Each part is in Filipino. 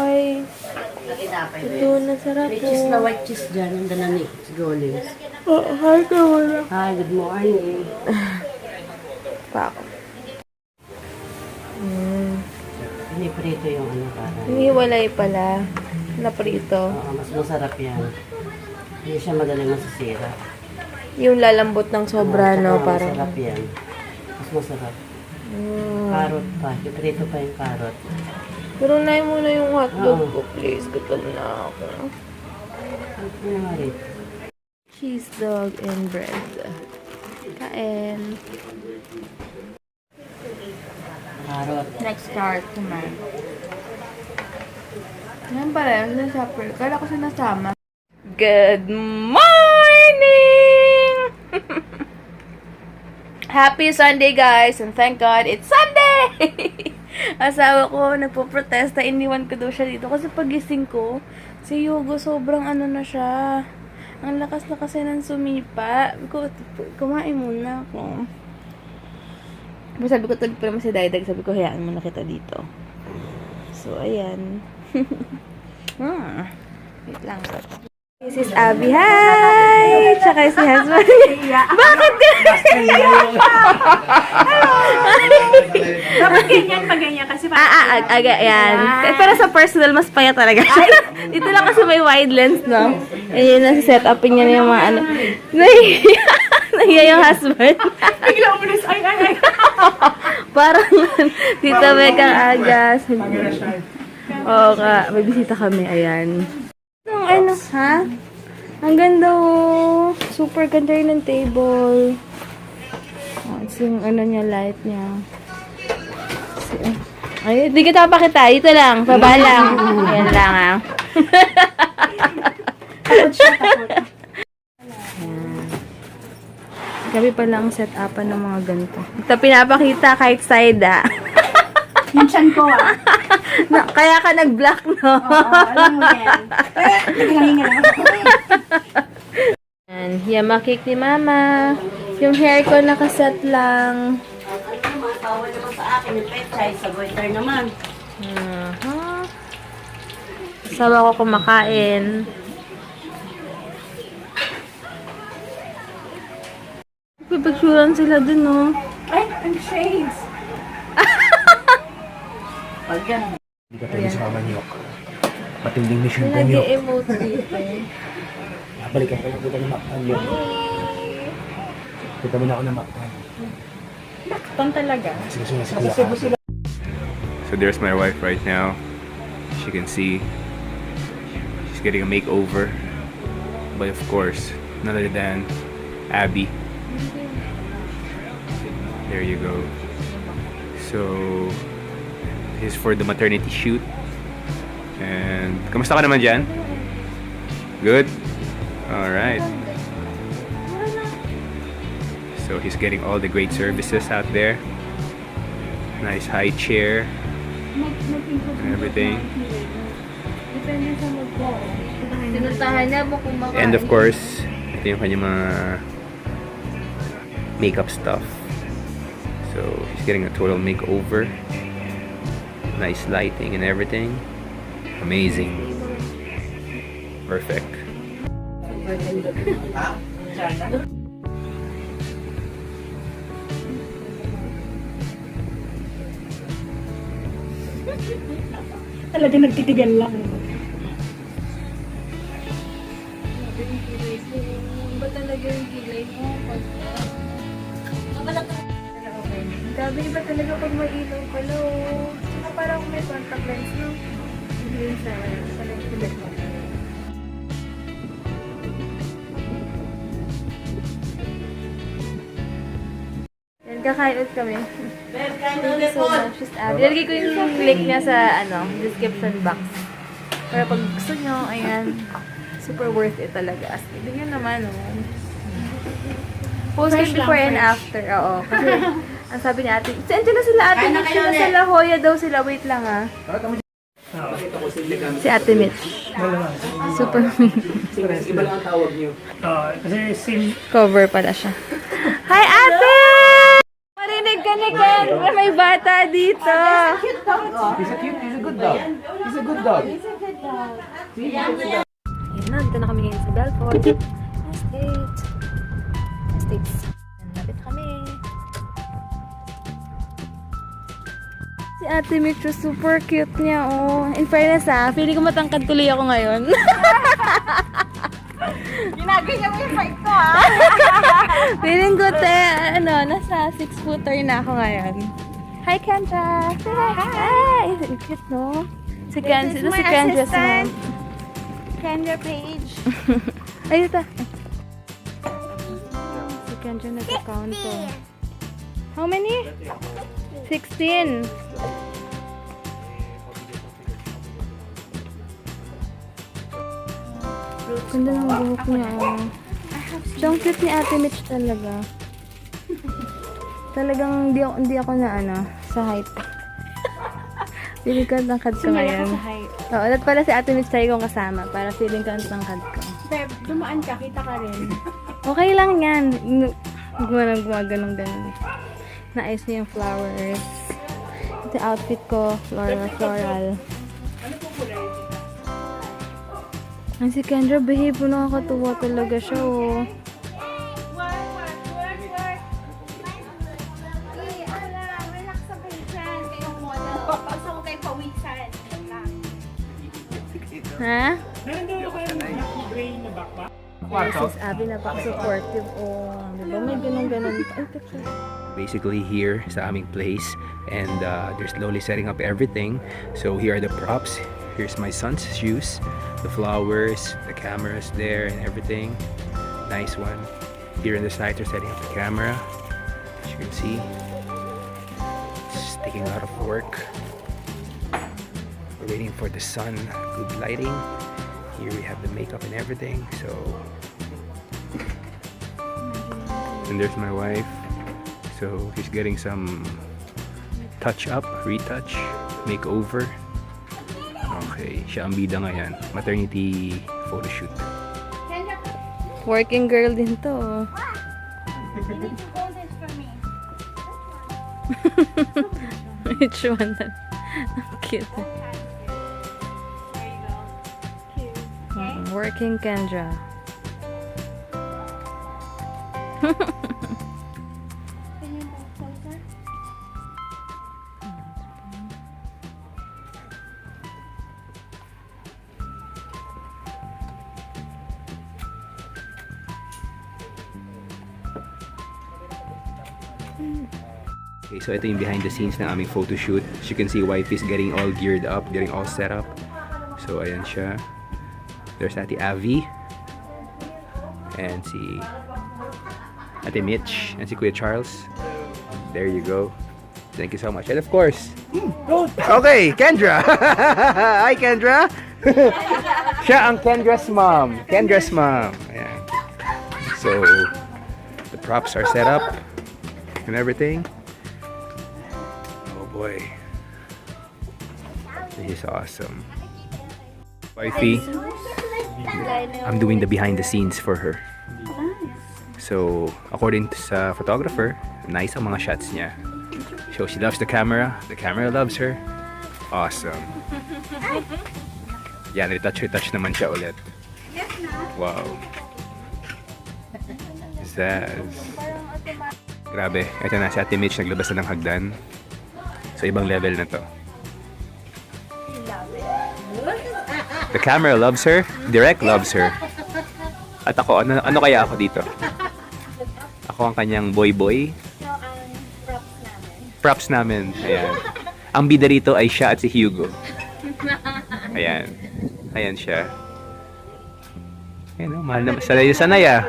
Ay, ito nasarap May po. cheese na white cheese dyan, yung dala ni Golis. Oh, hi ka wala. Hi, good morning. Pa ako. Piniprito yung ano para. Hiniwalay pala. Naprito. Oo, mas masarap yan. Hindi siya madaling masisira. Yung lalambot ng sobra, no? Parang. Masarap yan. Mas masarap. Carrot pa. Piprito pa yung carrot. Pero nai muna yung hotdog ko, please. Gutom na ako. Ano nga rin? Cheese dog and bread. Kain. Carrot. Next start naman. Yan pala, sinasapper. Kala ko sinasama. Good morning! Happy Sunday, guys! And thank God, it's Sunday! Asawa ko, nagpo-protesta. Iniwan ko daw siya dito. Kasi pagising ko, si Yugo, sobrang ano na siya. Ang lakas na kasi ng sumipa. Kumain muna ako. Sabi ko, tulad pa naman si Daydag. Sabi ko, hayaan mo na kita dito. So, ayan. Wait lang. This is Abby. Hi! Tsaka si husband. Bakit Dapat ganyan pag ganyan kasi yan. Pero sa personal, mas paya talaga siya. Dito lang kasi may wide lens, no? Ayun, nasa set upin niya na yung mga ano. Nahiya yung husband. bigla umalis. Ay. Parang, Tita Becca Agas. Oo ka, may bisita kami, ayan. Ano, ha? Ang ganda oh. Super ganda rin ng table. Oh, it's yung ano niya, light niya. Ay, di kita pakita. Dito lang, baba lang. Ayan lang ah. Gabi pa lang set-upan ng mga ganito. Ito pinapakita kahit side ah. Yung chan ko Kaya ka nag-block, no? alam mo yan. Naghahinga naman. And yama cake ni Mama. Yung hair ko nakaset lang. Bawal naman sa akin yung pechay. Sa waiter naman. Sawa ko kumakain. Pipicturan sila dun, no? Ay, ang shades. Pag yan. Hindi ka pwede sa Mamanyok. Matinding mission po nyo. Nag-emote dito. Balikan ko lang kita ng Mactan yun. Kita mo na ako ng Mactan. Pan talaga. Sige, sige. So there's my wife right now. As you can see, she's getting a makeover. But of course, none other than Abby. There you go. So this is for the maternity shoot. And kamusta ka naman dyan? Good? Alright. So he's getting all the great services out there. Nice high chair and everything. Sinuntahan niya mo kumakain. And of course, ito yung kanyang mga makeup stuff. So he's getting a total makeover. Nice lighting and everything. Amazing. Perfect. Talaga nagtitigan lang. Ba talaga yung kilay mo? Grabe iba talaga pag may ilaw pala oh. Saka parang may contact lens no? Hindi sa lens mo. Yan, kakain ulit kami. Thank you so much, Sis Abby. Lalagay ko yung link niya sa description box. Para pag gusto nyo, ayan, super worth it talaga. As in, yun naman, oh. Post it before and after, oo. Kasi, ang sabi ni ate, saan na sila ate Mitch? Sila sa La Jolla daw sila. Wait lang, ha. Si Ate Mitch. Super Iba lang ang tawag nyo. Kasi same. cover pala siya. Hi, ate! Marinig ka ni Ken na may bata dito. He's a good dog. He's a good dog. Ayan na, dito na kami ngayon sa Belfort Estate. Estates. Lapit kami. Si Ate Mitch, super cute niya, oh. In fairness, feeling ko matangkad tuloy ako ngayon. Ginagawa mo yung fight ko, Feeling ko, nasa 6-footer na ako ngayon. Hi, Kendra! Say hi! Hi! Ang cute, no? Si Kendra, ito si Kendra's mom. Kendra Page. Ay, ito. Si Kendra nag-account to. How many? 16. Ganda ng buhok niya, oh. Siya, ang cute ni Ate Mitch talaga. Talagang hindi ako na sa height. Feeling ko ang tangkad ko ngayon. Oo, ulit pala si Ate Mitch tayo kong kasama para feeling ko ang tangkad ko. Beb, dumaan ka, kita ka rin. Okay lang yan. Gumaganong ganun. Naayos niya yung flowers. Ito yung outfit ko, floral. Ang si Kendra, behave mo, nakakatuwa talaga siya, oh. Relax sa pagsan. Kayong model. Gusto ko kayo pawisan. Ha? Meron daw kayong gray na backpack? Sis Abby, napaka-supportive, oh. Diba? May ganun-ganun. Ay, picture. Basically here sa aming place, and they're slowly setting up everything. So here are the props. Here's my son's shoes, the flowers, the cameras there, and everything. Nice one. Here on the side, they're setting up the camera. As you can see, it's taking a lot of work. We're waiting for the sun, good lighting. Here we have the makeup and everything. So, and there's my wife. So she's getting some touch up, retouch, makeover. Okay, siya ang bida ngayon. Maternity photo shoot. Working girl din to, oh. You need to hold this for me. Which one? Ang cute. There you go. Cute. Working Kendra. Can you move closer? Okay, so ito yung behind the scenes ng aming photo shoot. As you can see, wife is getting all geared up, getting all set up. So ayan siya. There's Ate Avi. And si Ate Mitch. And si Kuya Charles. There you go. Thank you so much. And of course, okay, Kendra. Hi, Kendra. Siya ang Kendra's mom. Kendra's mom. Ayan. So, the props are set up and everything. Oh boy. This is awesome. Wifey, I'm doing the behind the scenes for her. So, according to sa photographer, nice ang mga shots niya. So, she loves the camera loves her. Awesome. Yan, retouch naman siya ulit. Wow. Zaz. Grabe, ito na si Ate Mitch, naglabas na ng hagdan. So, ibang level na to. The camera loves her, Direct loves her. At ako, ano kaya ako dito? Ako ang kanyang boy-boy. Props namin. Ayan. Ang bida rito ay siya at si Hugo. Ayan. Ayan siya. Ayan, mahal na. Sanay ah.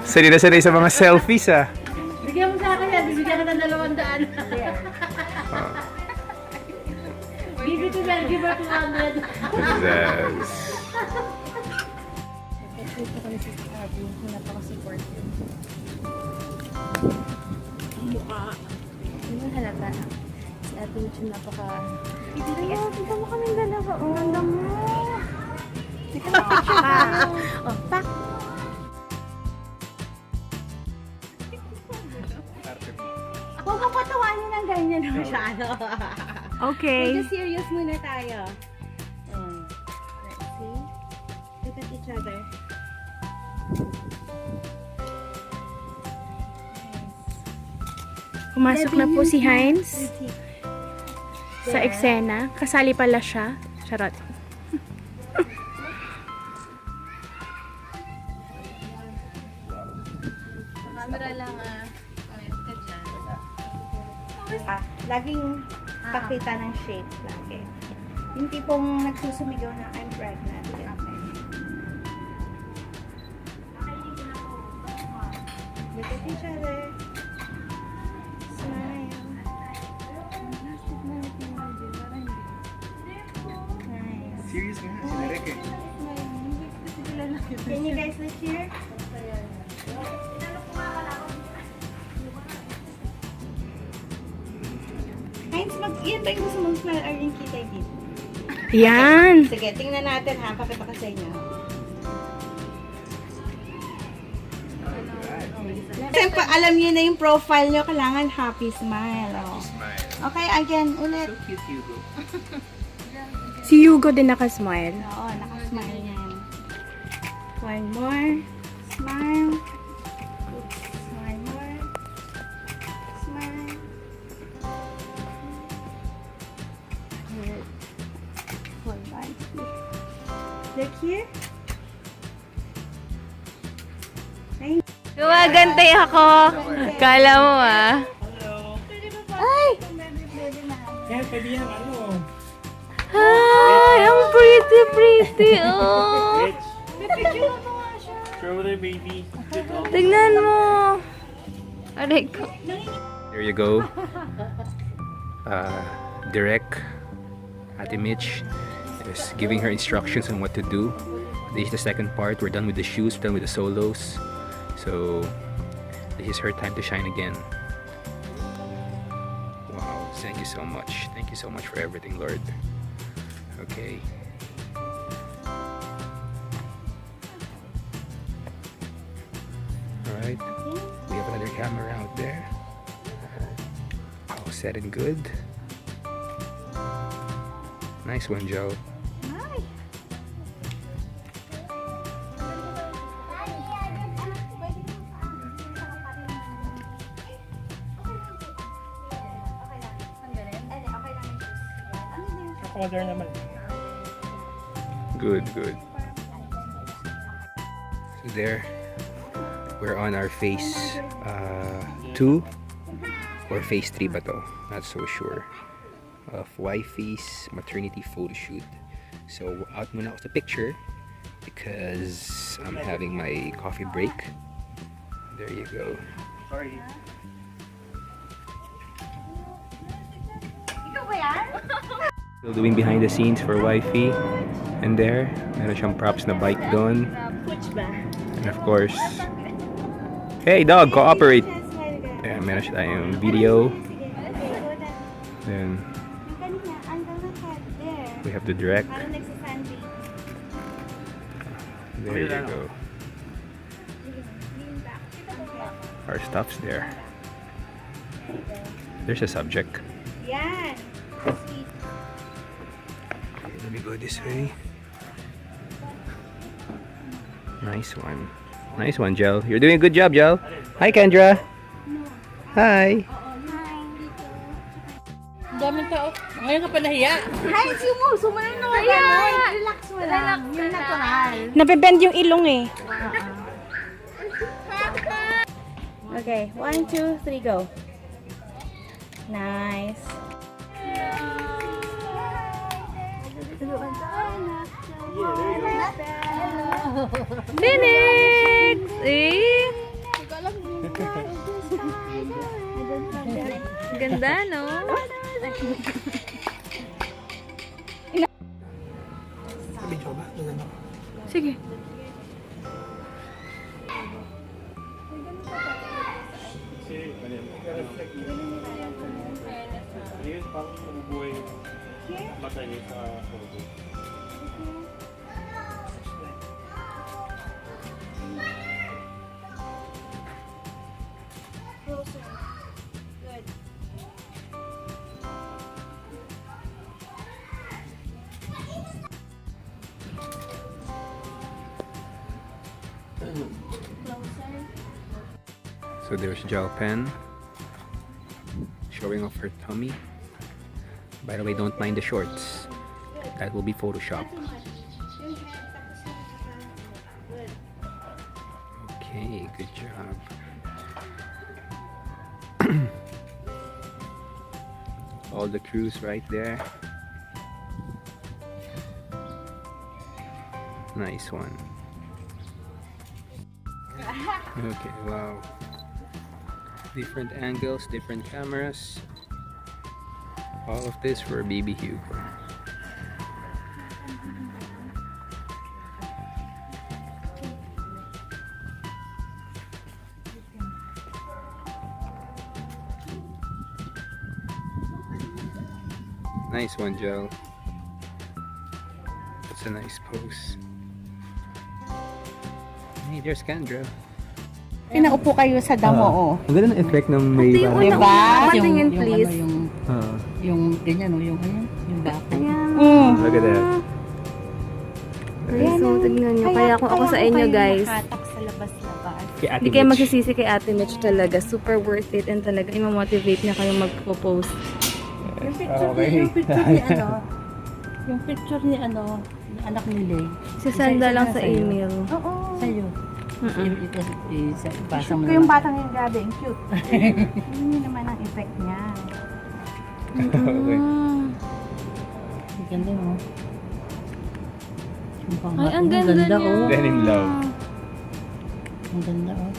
Sanay na sanay sa mga selfies ah. Bigyan mo sa akin yan. Bibigyan ka ng 200. Give it to them. Give her 200. Yes. Ito kami si Abby, napaka-supportive. Hindi mo halata. Si Ate Mitch yung napaka... Tignan mo kami dalawa. Oh, ganda mo. Tignan mo picture ka. Oh, pak! Huwag ka patawanin ng ganyan masyado. Okay. Medyo serious muna tayo. Let's see. Look at each other. Pumasok na po si Heinz Pretty. sa eksena. Kasali pala siya. Charot. Camera lang laging pakita ng shape lagi. Yung tipong nagsusumigaw na I'm pregnant. Look at each other. Smile. Nice. Serious nga, sinarek eh. Can you guys look here? Heinz, yan ba yung gusto mong smile or yung kita dito? Yan. Sige, tingnan natin ha. Pakita ko sa inyo. Siyempre, alam niyo na yung profile niyo. Kailangan happy smile. Oh. Okay, again, ulit. Cute, Hugo. Si Hugo din nakasmile. Oo, nakasmile yan. One more. Smile. One more. Smile. Good. Hold on. Look here. Gumagantay ako. Kala mo Ay! Kaya pwede yan, ano? Hi! Ang pretty! Oh! Show the baby. Tignan mo! Aray ko. There you go. Direct Ate Mitch is giving her instructions on what to do. This is the second part. We're done with the shoes, we're done with the solos. So this is her time to shine again. Wow, thank you so much. Thank you so much for everything, Lord. Okay. Alright. We have another camera out there. All set and good. Nice one, Joe. Order naman. Good. So there, we're on our phase 2 or phase 3 ba to? Not so sure. Of wifey's maternity photo shoot. So out muna ako sa picture because I'm having my coffee break. There you go. Sorry. Ikaw ba yan? Still doing behind the scenes for wifey. And there, meron siyang props na bike doon. Push ba? And of course, hey dog, cooperate! Ayan, meron siya tayong video. Then we have the direct. Parang nagsasandy. There you go. Our stuff's there. There's a subject. Yan. Sweet. Okay, let me go this way. Nice one. Nice one, Jel. You're doing a good job, Jel. Hi, Kendra. Hi. Daming tao. Ngayon ka pa nahiya. Hi, sumunod na kaya. Relax mo lang. Yung natural. Napebend yung ilong eh. Okay, 1, 2, 3, go. Nice. Phoenix! Eh? Ganda, no? Sige. Ayun, parang mabubuhay yung mata niya sa photo. Closer. Good. So there's gel pen showing off her tummy. By the way, don't mind the shorts. That will be Photoshop. Okay, good job. All the crews right there. Nice one. Okay, wow. Different angles, different cameras. All of this for Baby Hugo. Nice one, Joe. That's a nice pose. Hey, there's Kendra. Pinaupo kayo sa damo, oh. Ang ganda ng effect ng may Ito yung parang- Diba? Patingin, please. Yung ganyan, no? Yung ano? Yung bako. Look at that. Guys, so tignan nyo. Kaya kung ako sa inyo, guys, Nakatak sa labas-labas. Kay Ate hindi kayo Mitch. magsisisi kay Ate Mitch talaga. Super worth it and talaga i-motivate niya kayo mag-post. Yung picture Okay. yung picture ni ano, yung picture ni ano, ni anak ni Lay. Sisenda lang sa Sa'yo. email. Oo. Sa'yo. Ipasa mo Yung naman. batang yung grabe, yung cute. Yun naman ang effect niya. Okay. Ang ganda mo. Ay, ang ganda niya. oh. Denim love. Ang ganda, oh.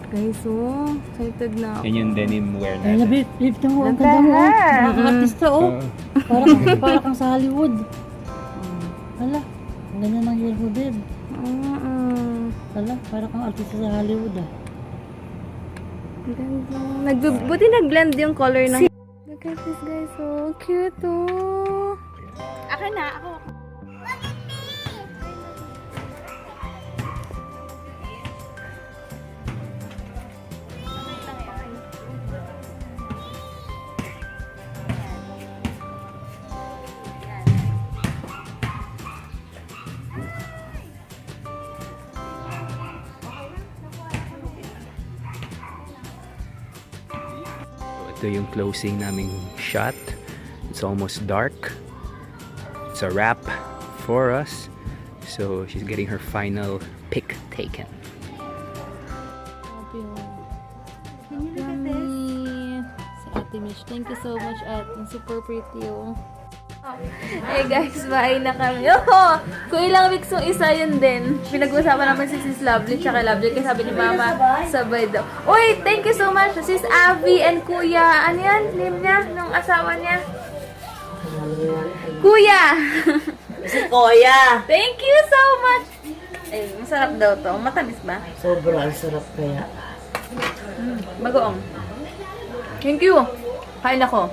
Guys, oh. Excited na ako. Yan yung denim wear Ay, natin. babe, ito mo. Ang ganda mo, oh. Nakaka-artista, oh. Para kang sa Hollywood. Hala, ang ganda ng hair mo, babe. Hala, para kang artista sa Hollywood, ah. Ganda. Buti nag-blend yung color ng... Look at this, guys. So cute, oh. Akin na, ako. Ito yung closing naming shot. It's almost dark. It's a wrap for us. So she's getting her final pic taken. Yummy. Si Ate Mitch. Thank you so much, Ate. Super pretty, oh. Hey guys, bye na kami. Oh, kung ilang weeks yung isa yun din. Pinag-usapan naman si Sis Lovely tsaka Lovely. Kasi sabi ni Mama, sabay daw. Uy, thank you so much Sis Abby and Kuya. Ano yan? Name niya? Nung asawa niya? Kuya! Si Koya. Thank you so much! Ay, masarap daw to. Matamis ba? Sobrang sarap kaya. Bagoong. Thank you. Kain ako.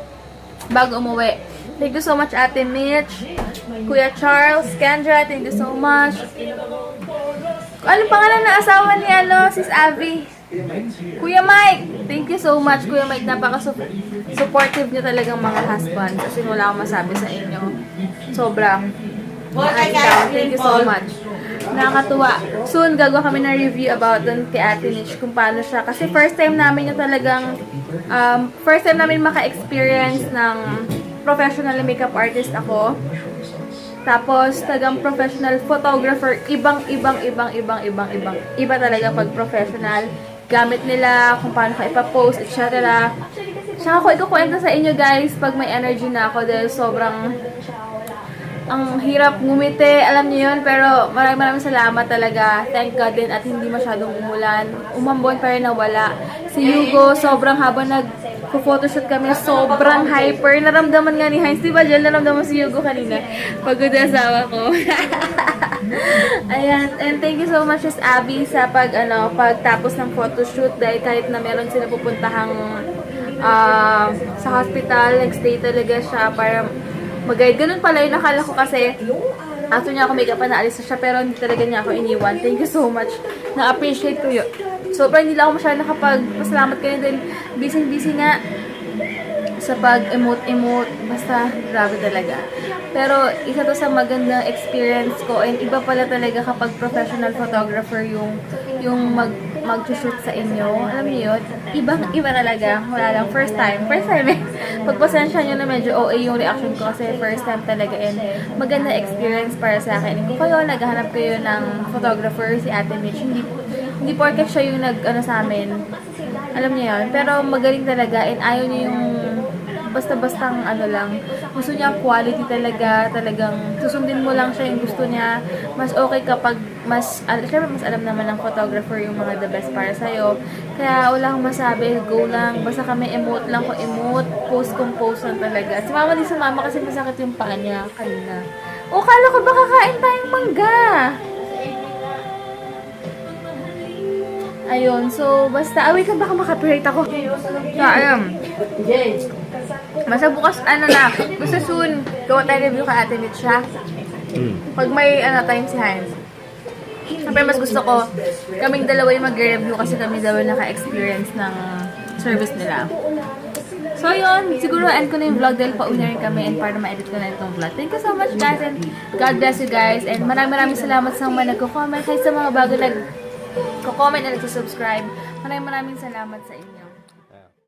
Bago umuwi. Thank you so much, Ate Mitch. Kuya Charles, Kendra, thank you so much. Anong pangalan ng asawa ni Sis Abby? Kuya Mike, thank you so much. Kuya Mike, napaka-supportive niyo talagang mga husbands. Kasi wala akong masabi sa inyo. Sobrang. Thank you so much. Nakakatuwa. Soon, gagawa kami ng review about dun kay Ate Mitch kung paano siya. Kasi first time namin yung talagang, first time namin maka-experience ng professional makeup artist ako. Tapos, tagang professional photographer. Iba talaga pag professional. Gamit nila, kung paano ka ipapost, etc. Saka ko ikukwento sa inyo guys pag may energy na ako dahil sobrang ang hirap ngumiti, alam niyo yun, pero maraming salamat talaga. Thank God din at hindi masyadong umulan. Umambon pa rin na wala. Si Hugo, sobrang habang nag-photoshoot kami, sobrang hyper. Naramdaman nga ni Heinz, di ba Jel? Naramdaman si Hugo kanina. Pagod na asawa ko. Ayan, and thank you so much Sis Abby sa pagtapos ng photoshoot dahil kahit na meron sila pupuntahang sa hospital, nag-stay talaga siya para mag-guide. Ganun pala yung nakala ko kasi after niya ako makeup pa naalis na siya pero hindi talaga niya ako iniwan. Thank you so much. Na-appreciate ko yun. Sobrang hindi lang ako masyadong nakapag-pasalamat kayo din. Busy nga sa pag-emote. Basta grabe talaga. Pero isa to sa magandang experience ko and iba pala talaga kapag professional photographer yung mag-shoot sa inyo. Alam niyo yun, ibang-iba talaga. Wala lang, first time eh. Pagpasensya nyo na medyo OA yung reaction ko kasi first time talaga and maganda experience para sa akin. Kung kayo, naghahanap kayo ng photographer, si Ate Mitch, hindi porket siya yung nag-ano sa amin. Alam niyo yun, pero magaling talaga and ayaw niya yung basta-bastang ano lang. Gusto niya quality talaga, talagang susundin mo lang siya yung gusto niya. Mas okay kapag syempre mas alam naman ng photographer yung mga the best para sa'yo. Kaya wala akong masabi, go lang. Basta kami emote lang ko emote, post kung post lang talaga. Si mama di sumama kasi masakit yung paa niya kanina. O, kala ko baka kain tayong mangga. Ayun, so basta, wait lang baka makapirate ako. So, ayun. Basta bukas, basta soon, gawa tayo review kay Ate Mitch siya. Pag may, time si Heinz. Siyempre, mas gusto ko, kaming dalawa yung mag-review kasi kami dalawa naka-experience ng service nila. So, yun. Siguro, end ko na yung vlog dahil pauna rin kami and para ma-edit ko na itong vlog. Thank you so much, guys, and God bless you guys. And maraming salamat sa mga nagko-comment. Kahit sa mga bago nagko-comment na nagsusubscribe. Maraming salamat sa inyo.